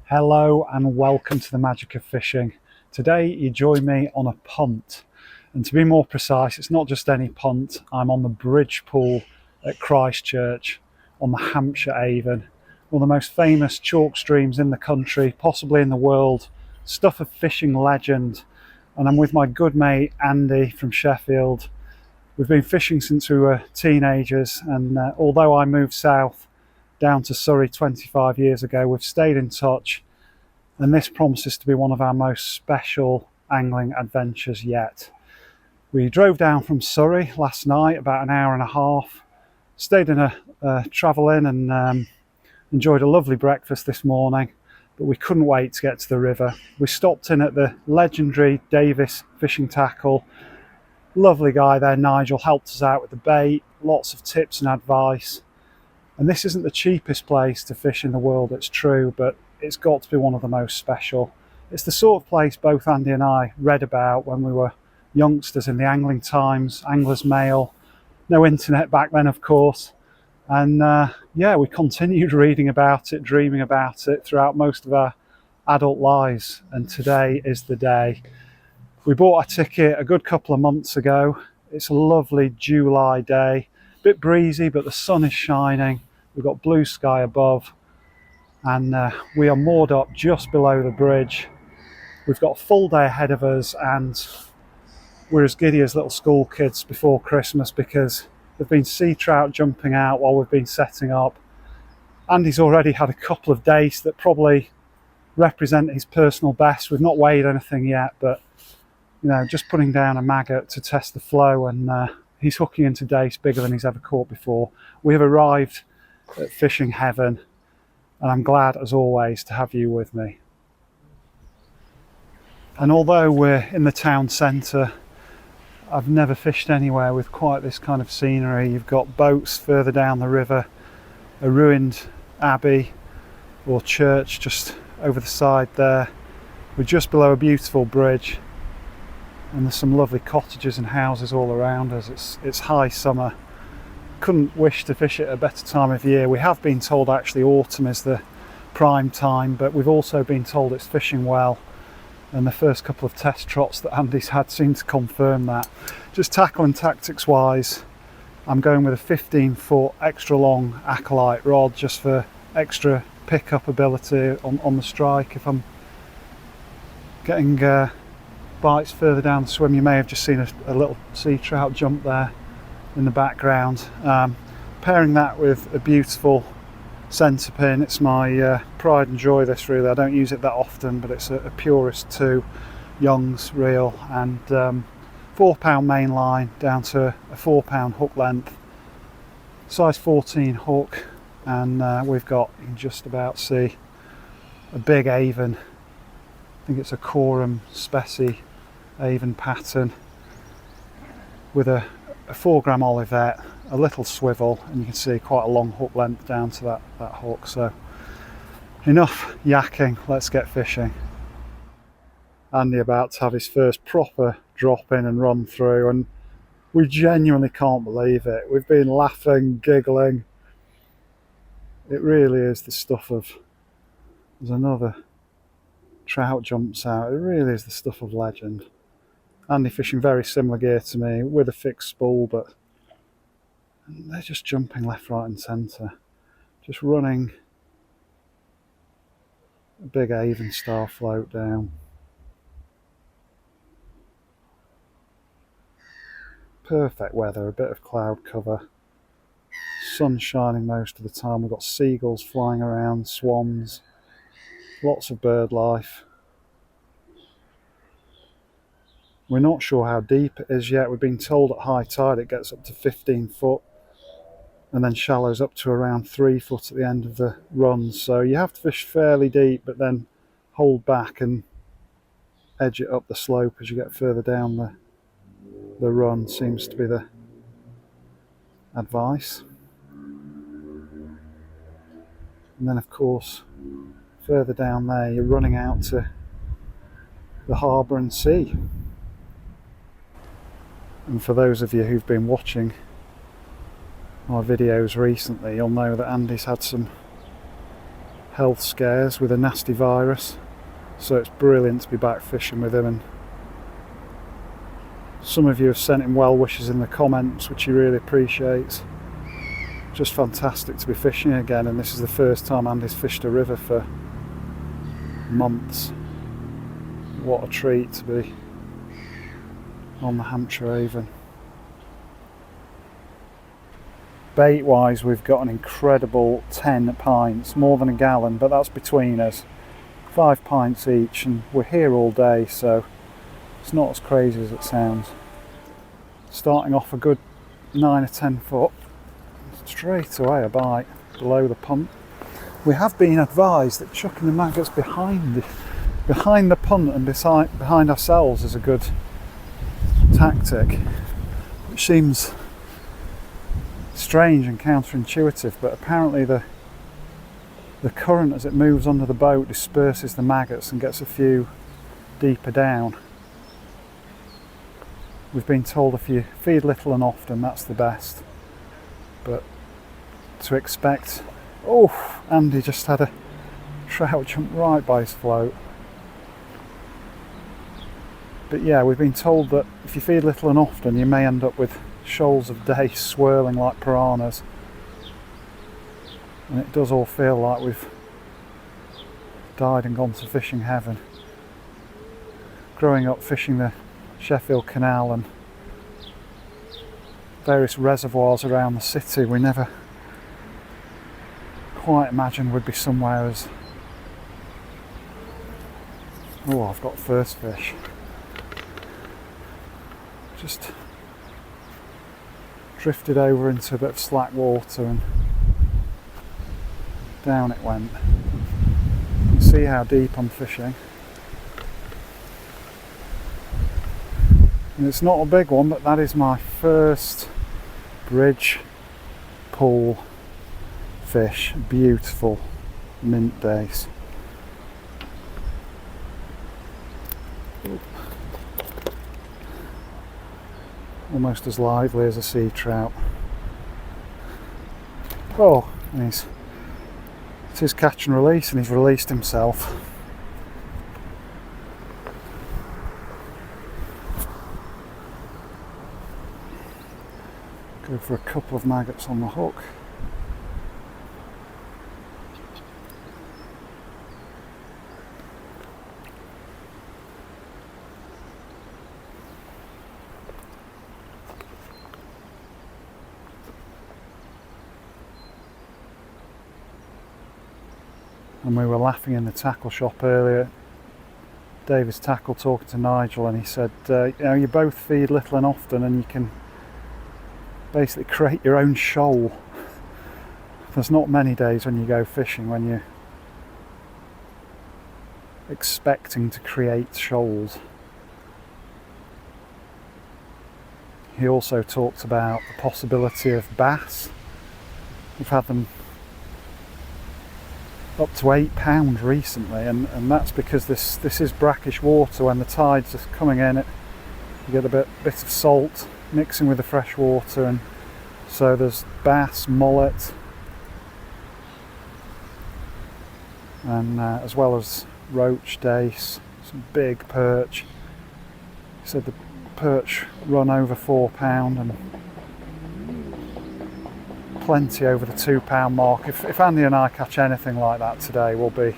Hello and welcome to the magic of fishing. Today you join me on a punt, and to be more precise, it's not just any punt. I'm on the bridge pool at Christchurch on the Hampshire Avon, one of the most famous chalk streams in the country, possibly in the world, stuff of fishing legend. And I'm with my good mate Andy from Sheffield. We've been fishing since we were teenagers, and although I moved south down to Surrey 25 years ago, we've stayed in touch, and this promises to be one of our most special angling adventures yet. We drove down from Surrey last night, about an hour and a half, stayed in a travel inn and enjoyed a lovely breakfast this morning, but we couldn't wait to get to the river. We stopped in at the legendary Davis Fishing Tackle. Lovely guy there, Nigel, helped us out with the bait, lots of tips and advice. And this isn't the cheapest place to fish in the world, it's true, but it's got to be one of the most special. It's the sort of place both Andy and I read about when we were youngsters in the Angling Times, Angler's Mail. No internet back then, of course. And we continued reading about it, dreaming about it throughout most of our adult lives. And today is the day. We bought our ticket a good couple of months ago. It's a lovely July day. Bit breezy, but the sun is shining. We've got blue sky above, and we are moored up just below the bridge. We've got a full day ahead of us, and we're as giddy as little school kids before Christmas because there've been sea trout jumping out while we've been setting up. Andy's already had a couple of days that probably represent his personal best. We've not weighed anything yet, but just putting down a maggot to test the flow, and he's hooking into dace bigger than he's ever caught before. We have arrived at fishing heaven, and I'm glad as always to have you with me. And although we're in the town centre, I've never fished anywhere with quite this kind of scenery. You've got boats further down the river, a ruined abbey or church just over the side there. We're just below a beautiful bridge, and there's some lovely cottages and houses all around us. It's high summer. Couldn't wish to fish at a better time of year. We have been told actually autumn is the prime time, but we've also been told it's fishing well, and the first couple of test trots that Andy's had seem to confirm that. Just tackle and tactics wise, I'm going with a 15-foot extra long acolyte rod just for extra pickup ability on the strike. If I'm getting bites further down the swim, you may have just seen a little sea trout jump there in the background. Pairing that with a beautiful centre pin. It's my pride and joy, this really. I don't use it that often, but it's a Purist 2 Young's reel, and 4-pound main line down to a 4-pound hook length, size 14 hook, and we've got, you can just about see, a big Avon. I think it's a Coram Specie Avon pattern with a 4-gram olivet, a little swivel, and you can see quite a long hook length down to that hook. So enough yakking, let's get fishing. Andy about to have his first proper drop in and run through, and we genuinely can't believe it. We've been laughing, giggling. It really is the stuff of, there's another trout jumps out. It really is the stuff of legend. Andy fishing very similar gear to me with a fixed spool, but they're just jumping left, right and centre. Just running a big Avon style float down. Perfect weather, a bit of cloud cover. Sun shining most of the time. We've got seagulls flying around, swans, lots of bird life. We're not sure how deep it is yet. We've been told at high tide it gets up to 15 foot and then shallows up to around 3 foot at the end of the run. So you have to fish fairly deep, but then hold back and edge it up the slope as you get further down the run, seems to be the advice. And then of course further down there you're running out to the harbour and sea. And for those of you who've been watching my videos recently, you'll know that Andy's had some health scares with a nasty virus, so it's brilliant to be back fishing with him. And some of you have sent him well wishes in the comments, which he really appreciates. Just fantastic to be fishing again, and this is the first time Andy's fished a river for months. What a treat to be on the Hampshire Avon. Bait wise, we've got an incredible 10 pints, more than a gallon, but that's between us. 5 pints each, and we're here all day, so it's not as crazy as it sounds. Starting off a good 9 or 10 foot, straight away a bite below the punt. We have been advised that chucking the maggots behind the punt and behind ourselves is a good tactic, which seems strange and counterintuitive, but apparently the current as it moves under the boat disperses the maggots and gets a few deeper down. We've been told if you feed little and often, that's the best, but to expect... Oh, Andy just had a trout jump right by his float. But yeah, we've been told that if you feed little and often, you may end up with shoals of dace swirling like piranhas, and it does all feel like we've died and gone to fishing heaven. Growing up fishing the Sheffield Canal and various reservoirs around the city, we never quite imagined we'd be somewhere as... Oh, I've got first fish. Just drifted over into a bit of slack water and down it went. You can see how deep I'm fishing. And it's not a big one, but that is my first bridge pool fish. Beautiful mint dace. Almost as lively as a sea trout. Oh, and it's his catch and release, and he's released himself. Go for a couple of maggots on the hook. And we were laughing in the tackle shop earlier, David's Tackle, talking to Nigel, and he said, you know, you both feed little and often, and you can basically create your own shoal. There's not many days when you go fishing when you're expecting to create shoals. He also talked about the possibility of bass. We've had them up to £8 recently, and that's because this is brackish water. When the tides are coming in, you get a bit of salt mixing with the fresh water, and so there's bass, mullet, and as well as roach, dace, some big perch. He said the perch run over £4 and plenty over the £2 mark. If Andy and I catch anything like that today, we'll be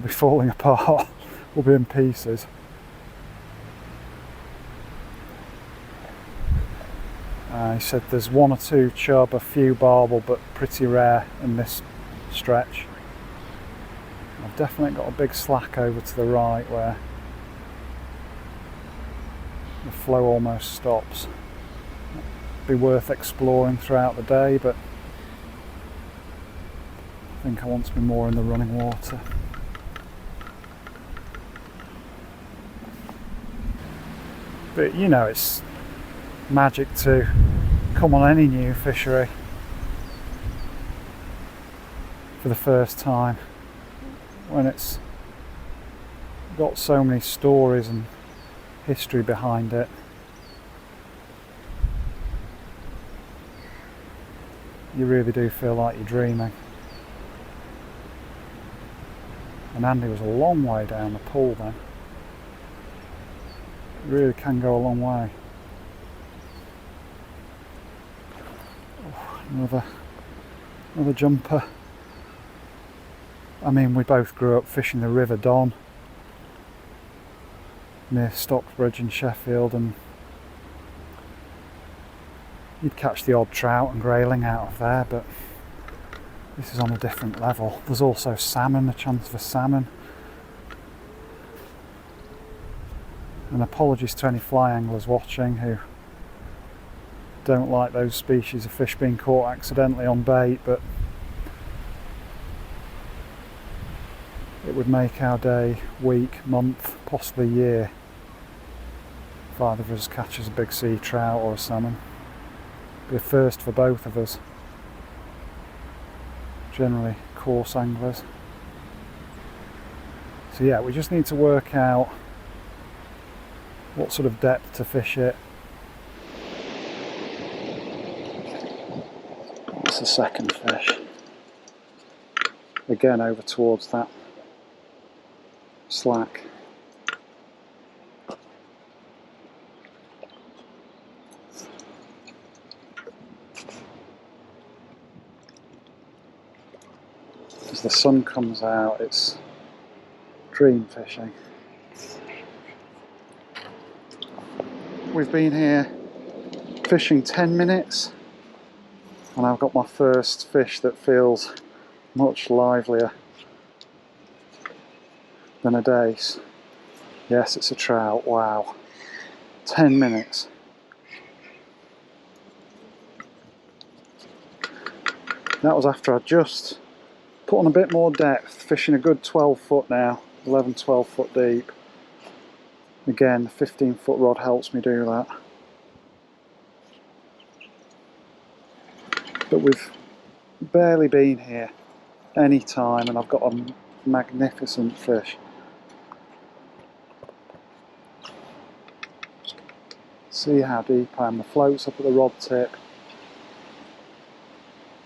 falling apart. We'll be in pieces. He said there's 1 or 2 chub, a few barbel, but pretty rare in this stretch. I've definitely got a big slack over to the right where the flow almost stops. Be worth exploring throughout the day, but I think I want to be more in the running water. But you know, it's magic to come on any new fishery for the first time when it's got so many stories and history behind it. You really do feel like you're dreaming. And Andy was a long way down the pool then. It really can go a long way. Oh, another jumper. I mean, we both grew up fishing the River Don near Stockbridge in Sheffield, and you'd catch the odd trout and grayling out of there, but this is on a different level. There's also salmon, a chance for salmon. And apologies to any fly anglers watching who don't like those species of fish being caught accidentally on bait, but it would make our day, week, month, possibly year if either of us catches a big sea trout or a salmon. It'd be a first for both of us. Generally coarse anglers. So yeah, we just need to work out what sort of depth to fish it. That's the second fish. Again over towards that slack. As the sun comes out, it's dream fishing. We've been here fishing 10 minutes and I've got my first fish that feels much livelier than a dace. Yes, it's a trout. Wow. 10 minutes. That was after I just put on a bit more depth, fishing a good 12 foot now, 11, 12 foot deep. Again, the 15-foot rod helps me do that. But we've barely been here any time and I've got a magnificent fish. See how deep I am. The float's up at the rod tip.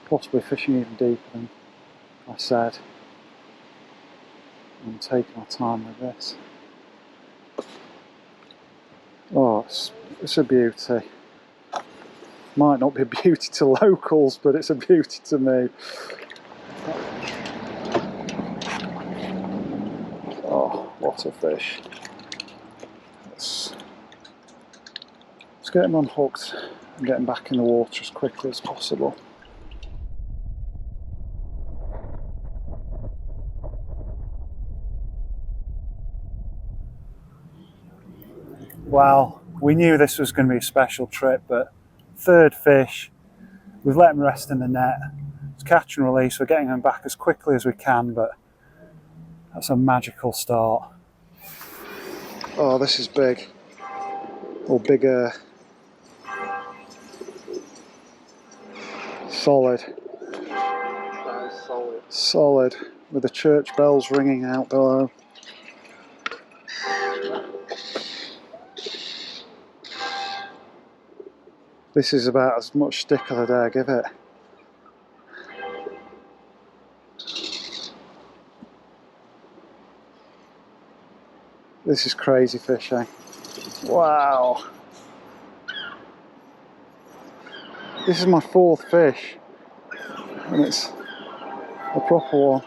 Possibly fishing even deeper than I said. I'm taking my time with this. Oh, it's a beauty. Might not be a beauty to locals, but it's a beauty to me. Oh, what a fish. Let's get him unhooked and get him back in the water as quickly as possible. Well, we knew this was going to be a special trip, but third fish, we've let him rest in the net. It's catch and release, we're getting him back as quickly as we can, but that's a magical start. Oh, this is big, or bigger. Solid. That is solid. Solid, with the church bells ringing out below. This is about as much stick as I dare give it. This is crazy fishing. Wow. This is my fourth fish and it's a proper one.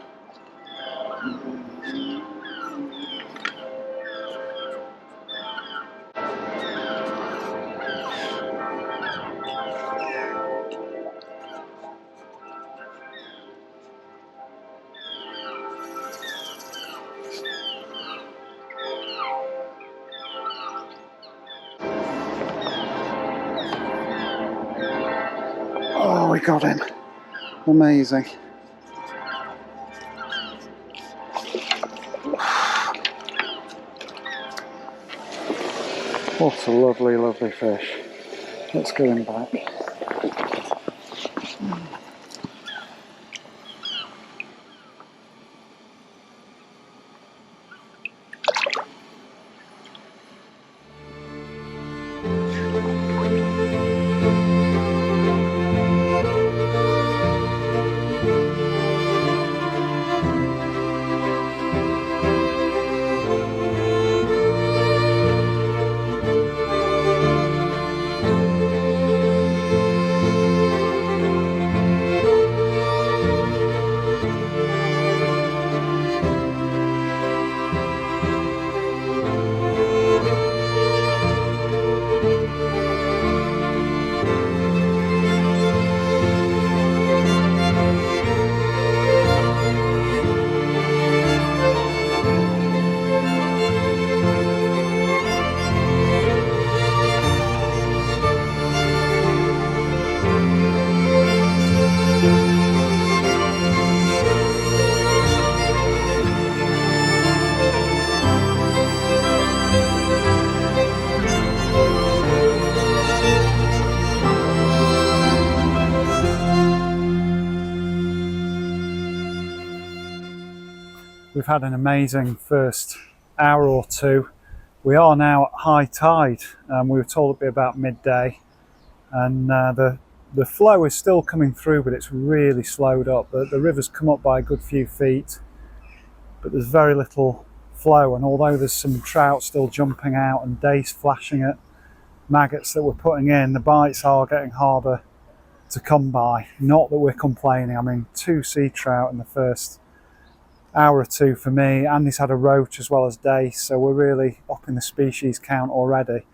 Oh, we got him. Amazing. What a lovely, lovely fish. Let's get him back. We've had an amazing first hour or two. We are now at high tide. We were told it'd be about midday, and the flow is still coming through, but it's really slowed up. The river's come up by a good few feet, but there's very little flow, and although there's some trout still jumping out and dace flashing at maggots that we're putting in, the bites are getting harder to come by. Not that we're complaining. I mean, 2 sea trout in the first hour or two for me. Andy's had a roach as well as dace, so we're really up in the species count already.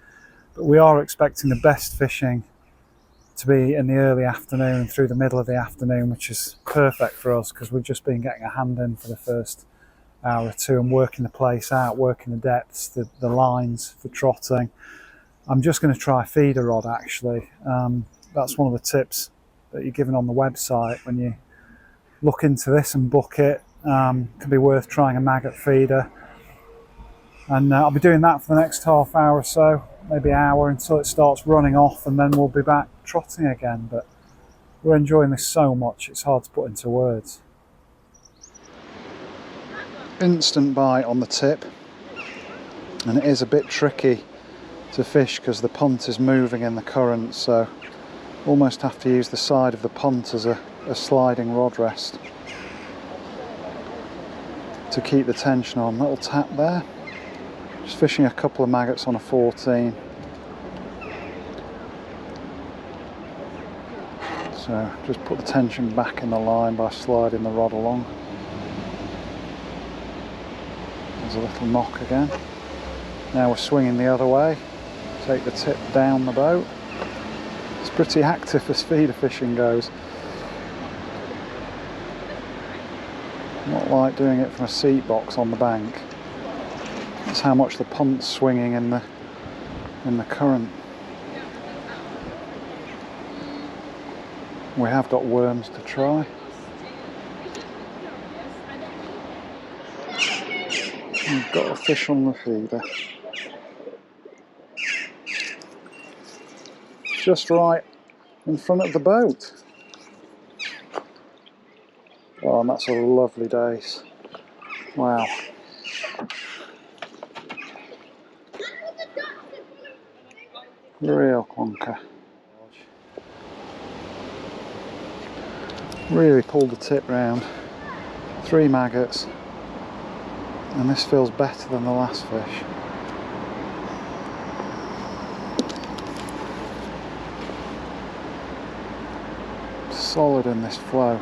But we are expecting the best fishing to be in the early afternoon and through the middle of the afternoon, which is perfect for us because we've just been getting a hand in for the first hour or two and working the place out, working the depths, the lines for trotting. I'm just going to try a feeder rod actually. That's one of the tips that you're given on the website when you look into this and book it. Can be worth trying a maggot feeder, and I'll be doing that for the next half hour or so, maybe hour, until it starts running off, and then we'll be back trotting again. But we're enjoying this so much it's hard to put into words. Instant bite on the tip, and it is a bit tricky to fish because the punt is moving in the current, so almost have to use the side of the punt as a sliding rod rest to keep the tension on. Little tap there. Just fishing a couple of maggots on a 14. So just put the tension back in the line by sliding the rod along. There's a little knock again. Now we're swinging the other way. Take the tip down the boat. It's pretty active as feeder fishing goes. Not like doing it from a seat box on the bank. That's how much the punt's swinging in the current. We have got worms to try. We've got a fish on the feeder. Just right in front of the boat. Oh, and that's a lovely dace. Wow. Real clunker. Really pulled the tip round. 3 maggots. And this feels better than the last fish. Solid in this flow.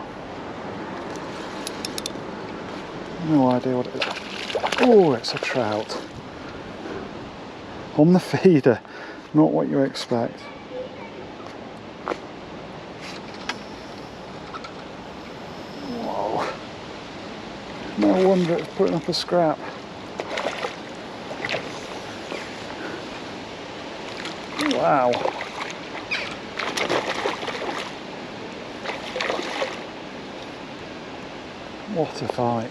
No idea what it is. Oh, it's a trout. On the feeder. Not what you expect. Whoa. No wonder it's putting up a scrap. Wow. What a fight.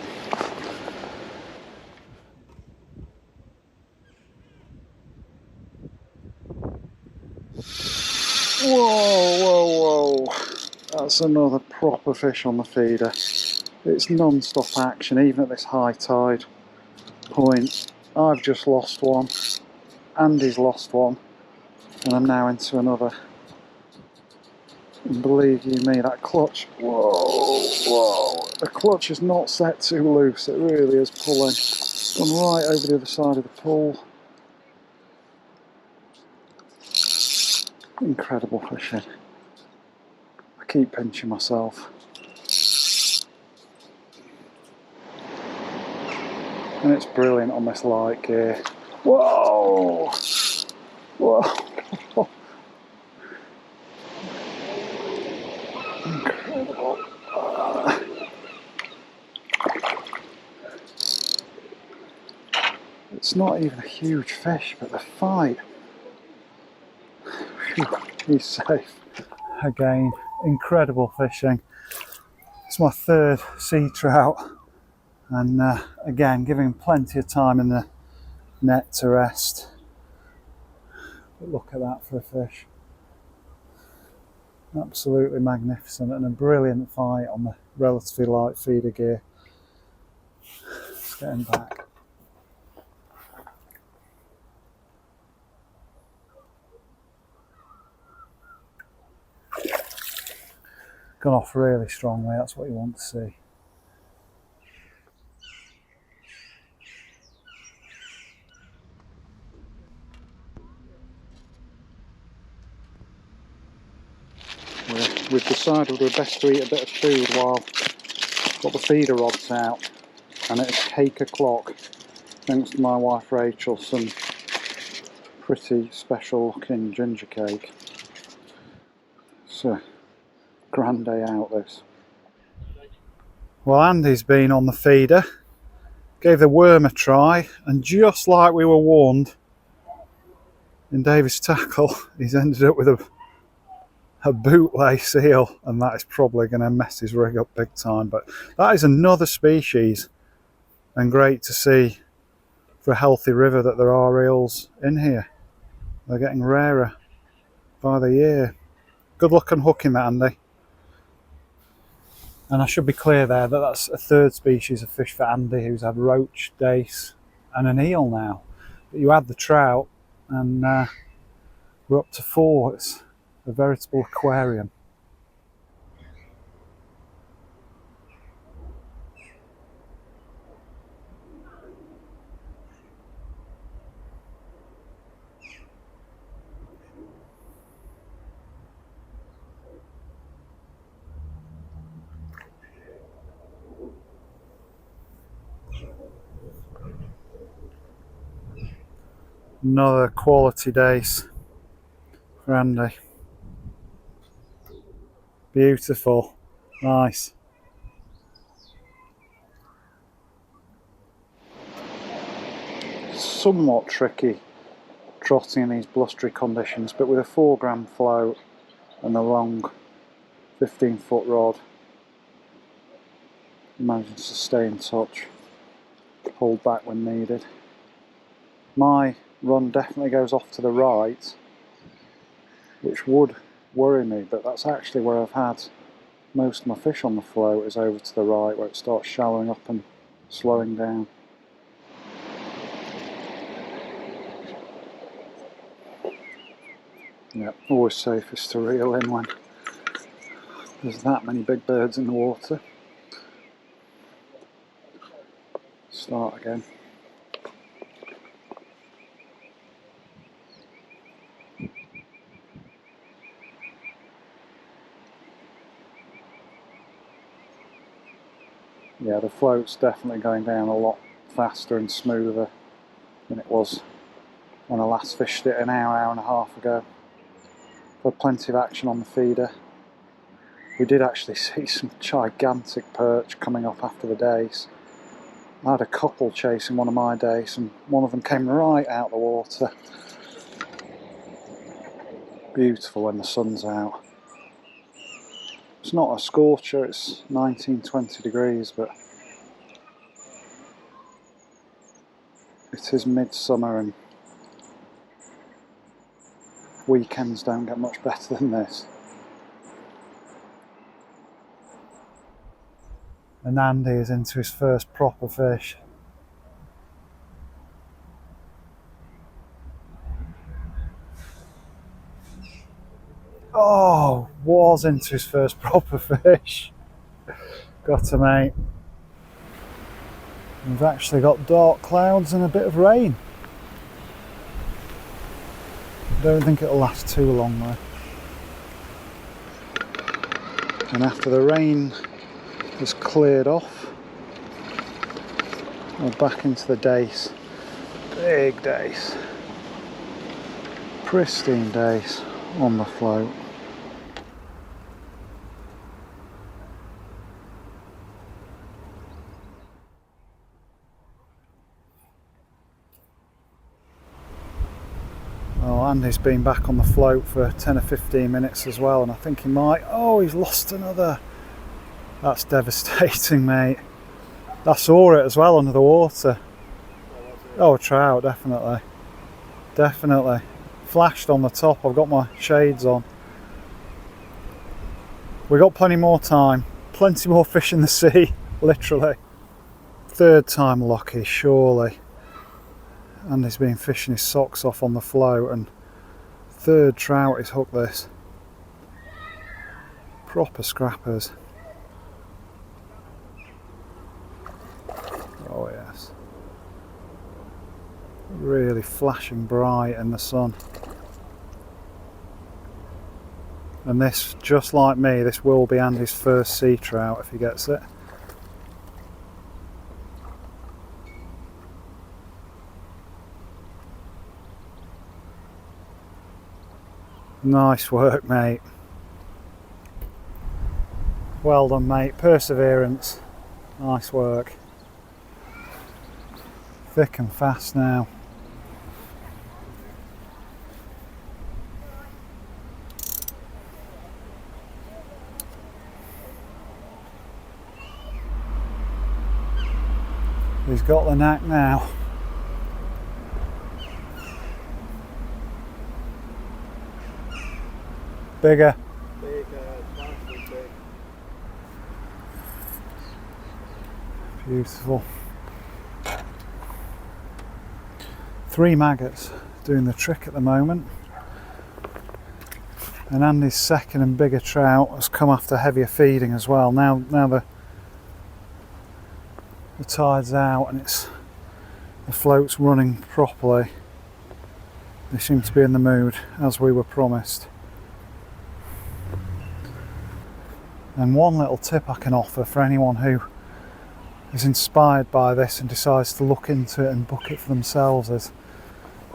Whoa, whoa, whoa. That's another proper fish on the feeder. It's non-stop action, even at this high tide point. I've just lost one. Andy's lost one. And I'm now into another. And believe you me, that clutch, whoa, whoa. The clutch is not set too loose. It really is pulling. Gone right over the other side of the pool. Incredible fishing. I keep pinching myself. And it's brilliant on this light gear. Whoa! Whoa! Incredible. It's not even a huge fish, but the fight. He's safe. Again, incredible fishing. It's my 3rd sea trout, and again, giving him plenty of time in the net to rest. But look at that for a fish. Absolutely magnificent, and a brilliant fight on the relatively light feeder gear. Getting back. Gone off really strongly, that's what you want to see. We've decided we're best to eat a bit of food while got the feeder rods out, and it's cake o'clock. Thanks to my wife Rachel, some pretty special looking ginger cake. It's a grand day out this. Well, Andy's been on the feeder, gave the worm a try, and just like we were warned in David's tackle, he's ended up with a bootlace eel, and that is probably going to mess his rig up big time. But that is another species, and great to see for a healthy river that there are eels in here. They're getting rarer by the year. Good luck on hooking that, Andy. And I should be clear there that that's a third species of fish for Andy, who's had roach, dace and an eel now. But you add the trout and we're up to 4. It's a veritable aquarium. Another quality dace for Andy. Beautiful, nice. Somewhat tricky trotting in these blustery conditions, but with a 4-gram float and the long 15-foot rod, managing to stay in touch, hold back when needed. My run definitely goes off to the right, which would worry me, but that's actually where I've had most of my fish on the float, is over to the right, where it starts shallowing up and slowing down. Yeah, always safest to reel in when there's that many big birds in the water. Start again. Yeah, the float's definitely going down a lot faster and smoother than it was when I last fished it an hour and a half ago. Had plenty of action on the feeder. We did actually see some gigantic perch coming up after the dace. I had a couple chasing one of my dace, and one of them came right out the water. Beautiful when the sun's out. It's not a scorcher, it's 19-20 degrees, but it is midsummer and weekends don't get much better than this. And Andy is into his first proper fish. Oh, was into his first proper fish. Got to, mate. We've actually got dark clouds and a bit of rain. Don't think it'll last too long though. And after the rain has cleared off, we're back into the dace. Big dace. Pristine dace on the float. Well, Andy's been back on the float for 10 or 15 minutes as well, and I think he might... Oh, he's lost another. That's devastating, mate. I saw it as well under the water. Oh, a trout, definitely. Definitely. Flashed on the top. I've got my shades on. We've got plenty more time. Plenty more fish in the sea, literally. Third time lucky, surely. And he's been fishing his socks off on the float, and third trout he's hooked this. Proper scrappers. Oh yes. Really flashing bright in the sun. And this, just like me, this will be Andy's first sea trout if he gets it. Nice work, mate. Well done, mate. Perseverance. Nice work. Thick and fast now. He's got the knack now. Bigger. Beautiful. 3 maggots doing the trick at the moment. And Andy's second and bigger trout has come after heavier feeding as well. Now the tide's out and the float's running properly. They seem to be in the mood, as we were promised. And one little tip I can offer for anyone who is inspired by this and decides to look into it and book it for themselves is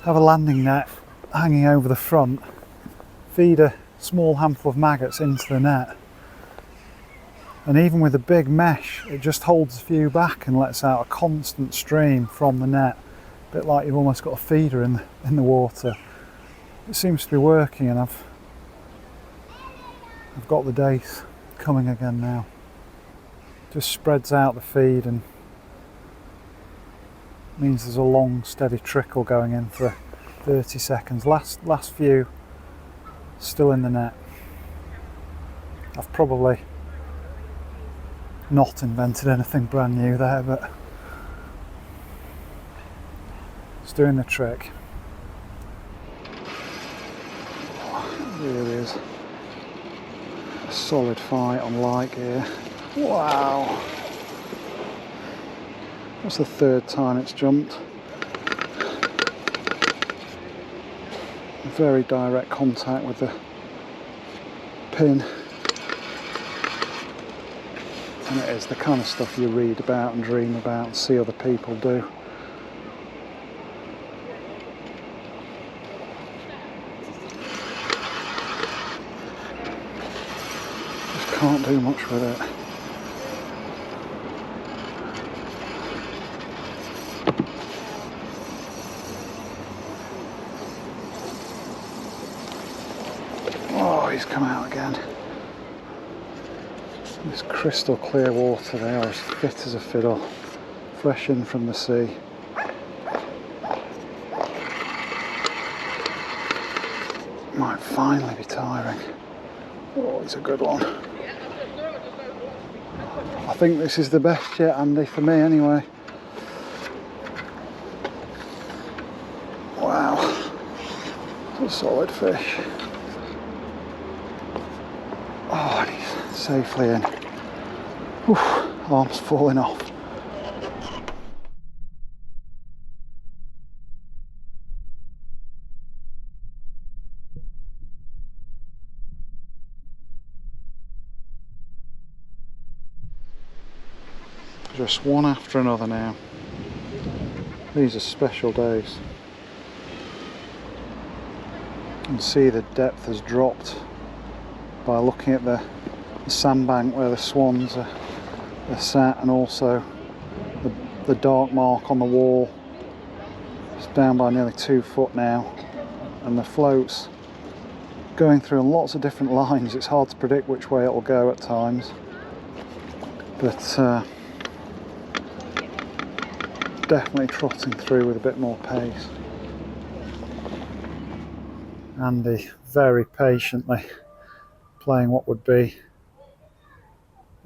have a landing net hanging over the front, feed a small handful of maggots into the net, and even with a big mesh it just holds a few back and lets out a constant stream from the net, a bit like you've almost got a feeder in the water. It seems to be working, and I've got the dace coming again now. Just spreads out the feed and means there's a long steady trickle going in for 30 seconds. Last few still in the net. I've probably not invented anything brand new there, but it's doing the trick. It really is a solid fight on light gear. Wow. That's the third time it's jumped. Very direct contact with the pin. And it is the kind of stuff you read about and dream about and see other people do. Just can't do much with it. Oh, he's come out again. This crystal clear water, they are as fit as a fiddle, fresh in from the sea. Might finally be tiring. Oh, it's a good one. I think this is the best yet, Andy, for me anyway. Wow, it's a solid fish. Oh, and he's safely in. Oof, arms falling off. Just one after another now. These are special days. You can see the depth has dropped by looking at the sandbank where the swans are sat, and also the dark mark on the wall. It's down by nearly 2 foot now, and the float's going through on lots of different lines. It's hard to predict which way it will go at times, but definitely trotting through with a bit more pace. Andy very patiently playing what would be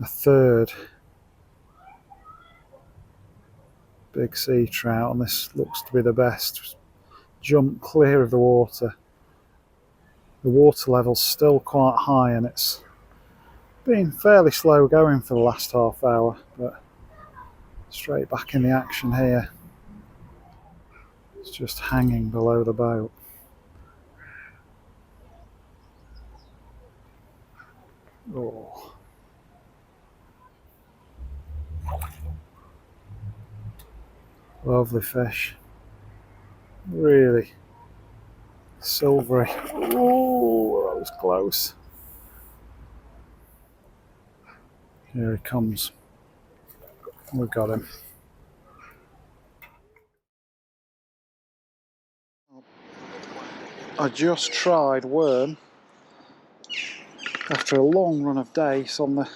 a third big sea trout, and this looks to be the best. Jump clear of the water. The water level's still quite high and it's been fairly slow going for the last half hour, but straight back in the action here. It's just hanging below the boat. Oh. Lovely fish. Really silvery. Oh, that was close. Here he comes. We've got him. I just tried worm after a long run of dace on the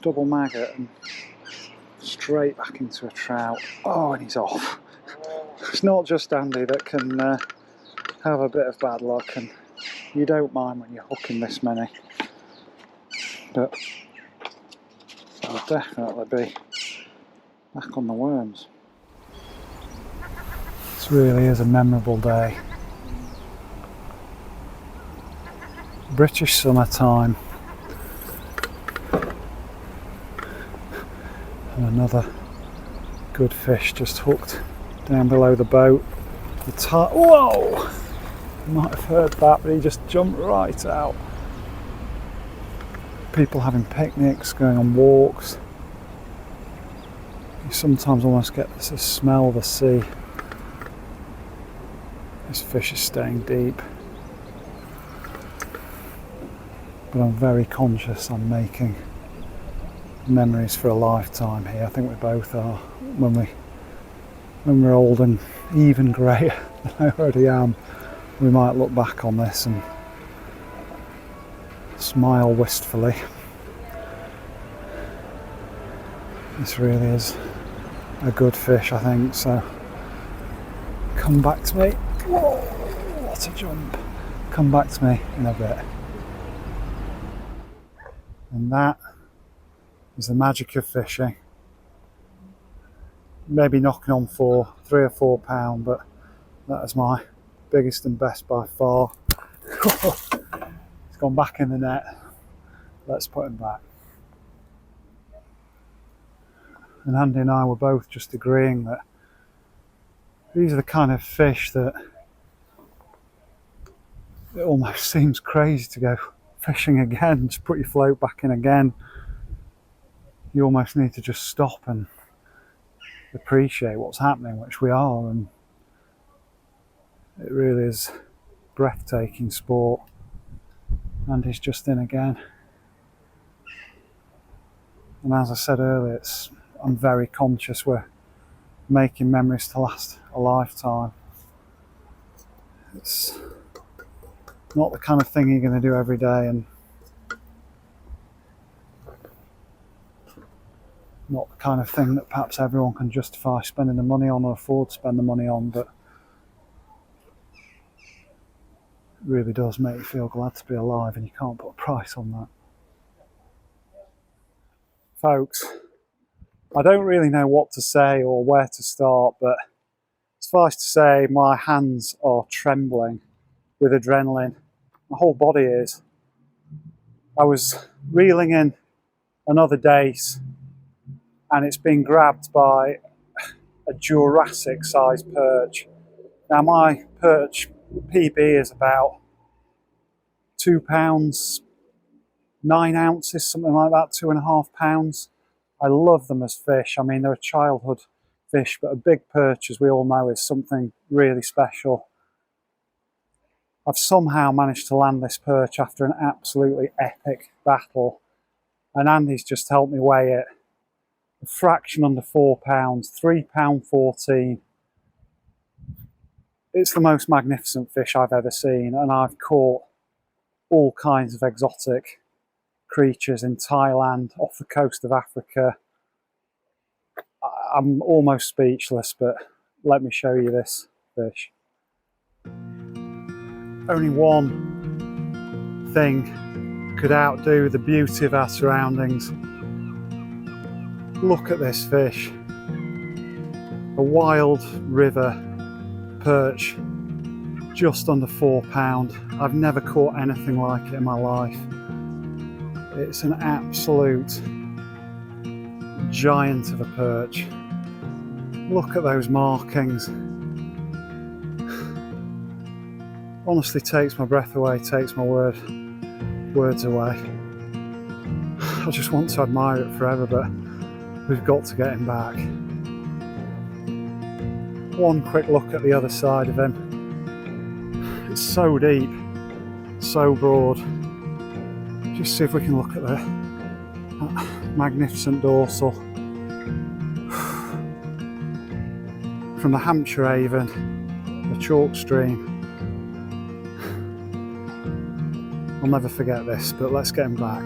double maggot and straight back into a trout. Oh, and he's off. It's not just Andy that can have a bit of bad luck, and you don't mind when you're hooking this many, but I'll definitely be back on the worms. This really is a memorable day. British summertime. And another good fish just hooked down below the boat. The tide, whoa! You might have heard that, but he just jumped right out. People having picnics, going on walks. You sometimes almost get to smell the sea. This fish is staying deep. But I'm very conscious I'm making memories for a lifetime here. I think we both are. When we're old and even greyer than I already am, we might look back on this and smile wistfully. This really is a good fish, I think, so come back to me. Whoa, what a jump. Come back to me in a bit. And that is the magic of fishing. Maybe knocking on for 3 or 4 pound, but that is my biggest and best by far. It's gone back in the net. Let's put him back. And Andy and I were both just agreeing that these are the kind of fish that it almost seems crazy to go fishing again, just put your float back in again. You almost need to just stop and appreciate what's happening, which we are, and it really is breathtaking sport. And he's just in again. And as I said earlier, I'm very conscious we're making memories to last a lifetime. It's not the kind of thing you're going to do every day, and not the kind of thing that perhaps everyone can justify spending the money on or afford to spend the money on, but it really does make you feel glad to be alive, and you can't put a price on that. Folks, I don't really know what to say or where to start, but suffice to say my hands are trembling with adrenaline. My whole body is. I was reeling in another dace and it's been grabbed by a Jurassic sized perch. Now my perch PB is about 2 pounds, 9 ounces, something like that, 2.5 pounds. I love them as fish. I mean, they're a childhood fish, but a big perch, as we all know, is something really special. I've somehow managed to land this perch after an absolutely epic battle, and Andy's just helped me weigh it. A fraction under 4 pounds, £3.14. It's the most magnificent fish I've ever seen, and I've caught all kinds of exotic creatures in Thailand, off the coast of Africa. I'm almost speechless, but let me show you this fish. Only one thing could outdo the beauty of our surroundings. Look at this fish. A wild river perch, just under £4. I've never caught anything like it in my life. It's an absolute giant of a perch. Look at those markings. Honestly takes my breath away, takes my words away. I just want to admire it forever, but we've got to get him back. One quick look at the other side of him. It's so deep, so broad. Just see if we can look at that magnificent dorsal. From the Hampshire Avon, the chalk stream. I'll never forget this, but let's get him back.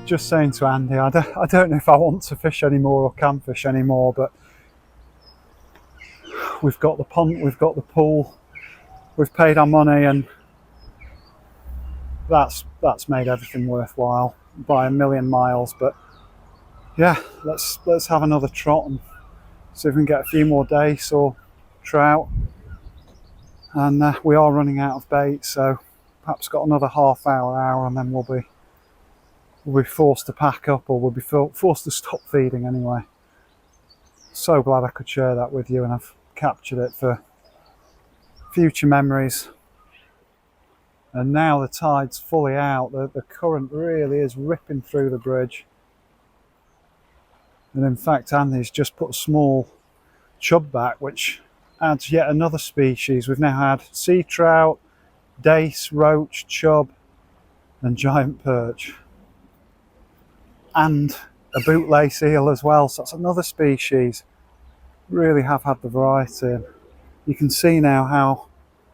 Just saying to Andy, I don't know if I want to fish anymore or can fish anymore, but we've got the punt, we've got the pool, we've paid our money, and that's made everything worthwhile by a million miles. But yeah, let's have another trot and see if we can get a few more dace or trout. And we are running out of bait, so perhaps got another half hour, and then we'll be forced to pack up, or we'll be forced to stop feeding anyway. So glad I could share that with you, and I've captured it for future memories. And now the tide's fully out, the current really is ripping through the bridge. And in fact, Andy's just put a small chub back, which adds yet another species. We've now had sea trout, dace, roach, chub, and giant perch. And a bootlace eel as well, so that's another species. Really have had the variety. You can see now how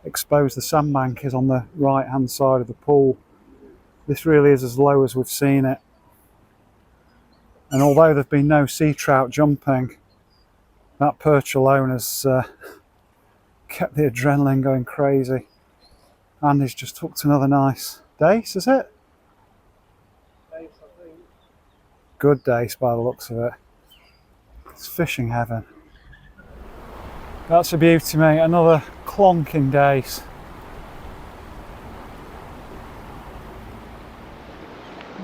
exposed the sandbank is on the right hand side of the pool. This really is as low as we've seen it. And although there've been no sea trout jumping, that perch alone has kept the adrenaline going crazy. And he's just hooked another nice dace, is it? Dace, I think. Good dace by the looks of it. It's fishing heaven. That's a beauty, mate. Another clonking dace.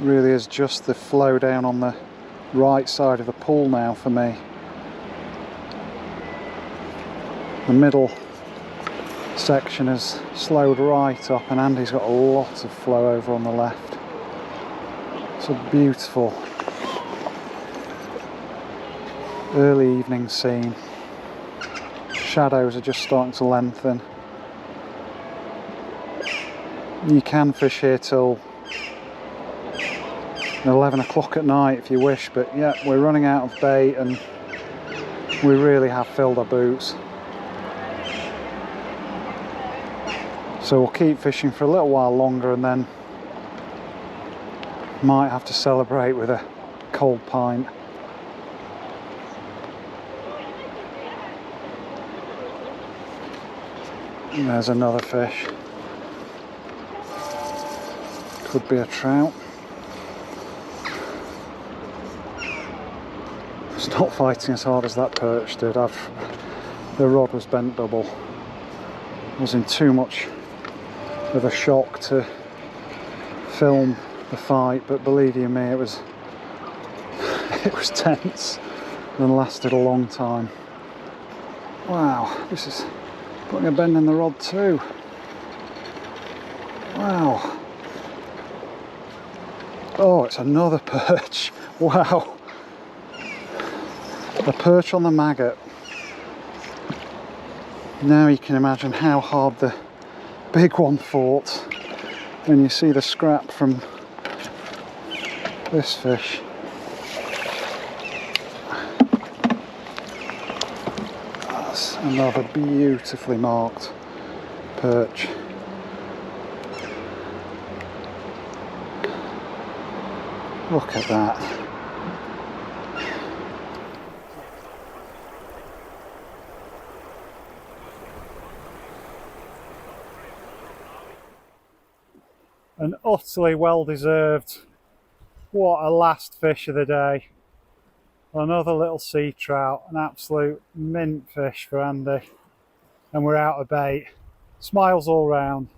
Really is just the flow down on the right side of the pool now for me. The middle section has slowed right up, and Andy's got a lot of flow over on the left. It's a beautiful early evening scene. Shadows are just starting to lengthen. You can fish here till 11 o'clock at night if you wish, but yeah, we're running out of bait and we really have filled our boots. So we'll keep fishing for a little while longer, and then might have to celebrate with a cold pint. And there's another fish. Could be a trout. It's not fighting as hard as that perch did. The rod was bent double. I was in too much of a shock to film the fight, but believe you me, it was tense and lasted a long time. Wow, this is putting a bend in the rod too. Wow. Oh, it's another perch. Wow. A perch on the maggot. Now you can imagine how hard the big one fought when you see the scrap from this fish. That's another beautifully marked perch. Look at that. and utterly well deserved. What a last fish of the day. Another little sea trout, an absolute mint fish for Andy. And we're out of bait. Smiles all round.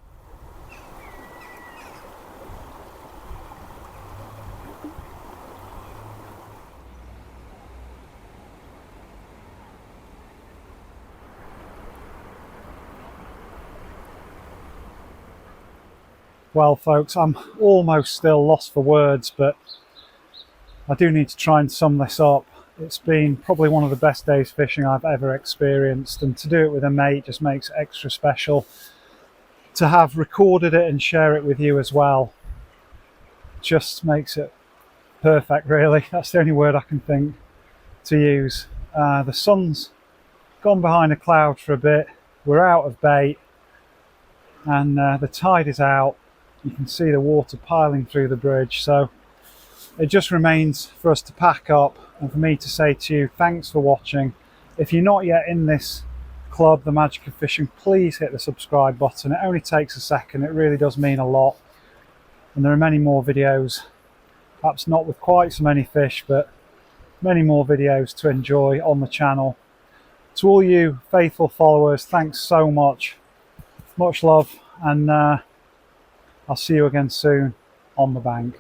Well folks, I'm almost still lost for words, but I do need to try and sum this up. It's been probably one of the best days fishing I've ever experienced, and to do it with a mate just makes it extra special. To have recorded it and share it with you as well just makes it perfect, really. That's the only word I can think to use. The sun's gone behind a cloud for a bit, we're out of bait, and the tide is out. You can see the water piling through the bridge, so it just remains for us to pack up and for me to say to you, thanks for watching. If you're not yet in this club, the Magic of Fishing, please hit the subscribe button. It only takes a second, it really does mean a lot. And there are many more videos, perhaps not with quite so many fish, but many more videos to enjoy on the channel. To all you faithful followers, thanks so much. Much love, and I'll see you again soon on the bank.